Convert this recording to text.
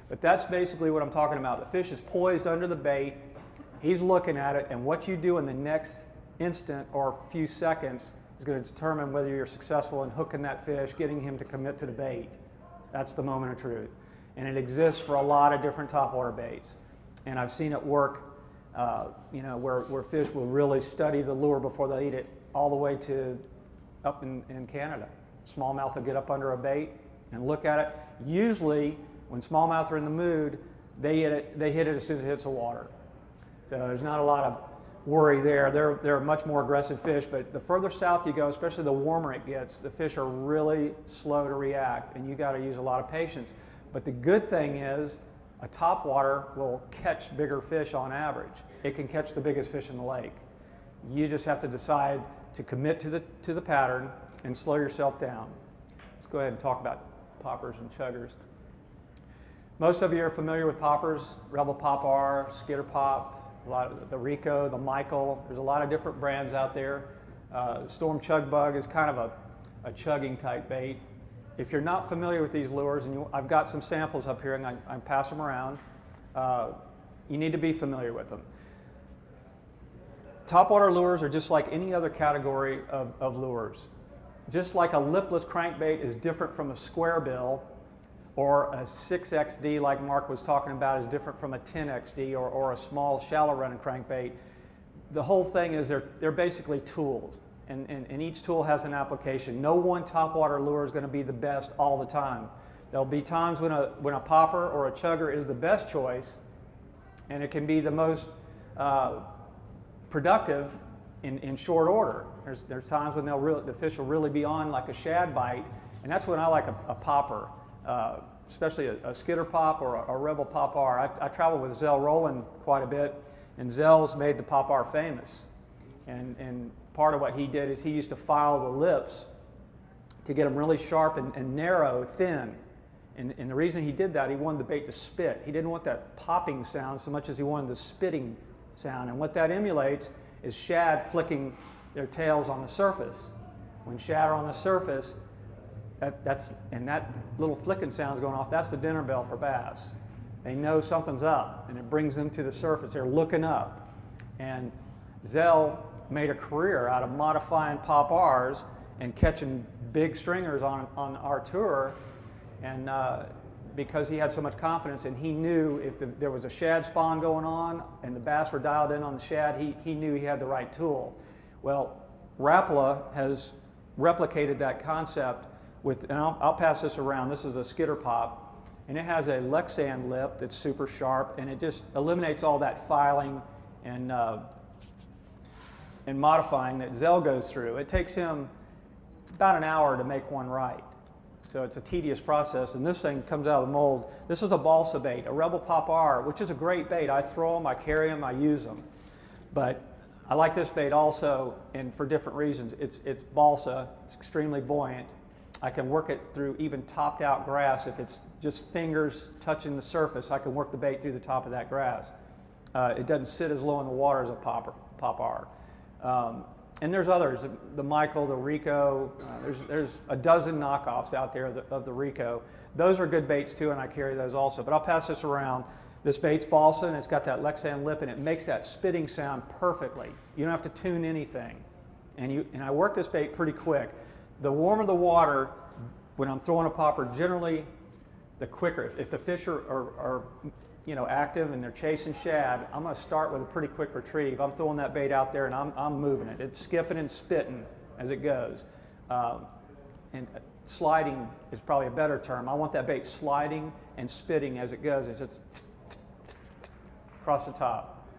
But that's basically what I'm talking about. The fish is poised under the bait, he's looking at it, and what you do in the next instant or few seconds is going to determine whether you're successful in hooking that fish, getting him to commit to the bait. That's the moment of truth. And it exists for a lot of different topwater baits. And I've seen it work, where fish will really study the lure before they eat it, all the way to up in Canada. Smallmouth will get up under a bait and look at it. Usually, when smallmouth are in the mood, they hit it as soon as it hits the water. So there's not a lot of worry there. They're much more aggressive fish, but the further south you go, especially the warmer it gets, the fish are really slow to react, and you got to use a lot of patience. But the good thing is, a topwater will catch bigger fish on average. It can catch the biggest fish in the lake. You just have to decide to commit to the pattern and slow yourself down. Let's go ahead and talk about poppers and chuggers. Most of you are familiar with poppers: Rebel Pop R, Skitter Pop, a lot of the Rico, the Michael. There's a lot of different brands out there. Storm Chug Bug is kind of a chugging type bait. If you're not familiar with these lures, and I've got some samples up here and I pass them around, you need to be familiar with them. Topwater lures are just like any other category of lures. Just like a lipless crankbait is different from a square bill, or a 6XD like Mark was talking about is different from a 10XD or a small shallow running crankbait. The whole thing is they're basically tools, and each tool has an application. No one topwater lure is going to be the best all the time. There'll be times when a popper or a chugger is the best choice, and it can be the most productive in short order. There's times when the fish will really be on like a shad bite, and that's when I like a popper. Especially a Skitter Pop or a Rebel Pop R. I travel with Zell Rowland quite a bit, and Zell's made the Pop R famous. And part of what he did is he used to file the lips to get them really sharp and narrow, thin. And the reason he did that, he wanted the bait to spit. He didn't want that popping sound so much as he wanted the spitting sound. And what that emulates is shad flicking their tails on the surface. When shad are on the surface, that little flicking sound's going off, that's the dinner bell for bass. They know something's up, and it brings them to the surface. They're looking up. And Zell made a career out of modifying Pop R's and catching big stringers on our tour, and because he had so much confidence, and he knew if there was a shad spawn going on and the bass were dialed in on the shad, he knew he had the right tool. Well, Rapala has replicated that concept and I'll pass this around. This is a Skitter Pop, and it has a Lexan lip that's super sharp, and it just eliminates all that filing and modifying that Zell goes through. It takes him about an hour to make one right. So it's a tedious process, and this thing comes out of the mold. This is a balsa bait, a Rebel Pop R, which is a great bait. I throw them, I carry them, I use them. But I like this bait also, and for different reasons. It's balsa, it's extremely buoyant. I can work it through even topped out grass. If it's just fingers touching the surface, I can work the bait through the top of that grass. It doesn't sit as low in the water as a Pop R. And there's others, the Michael, the Rico. There's a dozen knockoffs out there of the Rico. Those are good baits too, and I carry those also. But I'll pass this around. This bait's balsa, and it's got that Lexan lip, and it makes that spitting sound perfectly. You don't have to tune anything. And I work this bait pretty quick. The warmer the water, when I'm throwing a popper, generally the quicker. If the fish are active and they're chasing shad, I'm going to start with a pretty quick retrieve. I'm throwing that bait out there and I'm moving it. It's skipping and spitting as it goes. And sliding is probably a better term. I want that bait sliding and spitting as it goes. It's just across the top.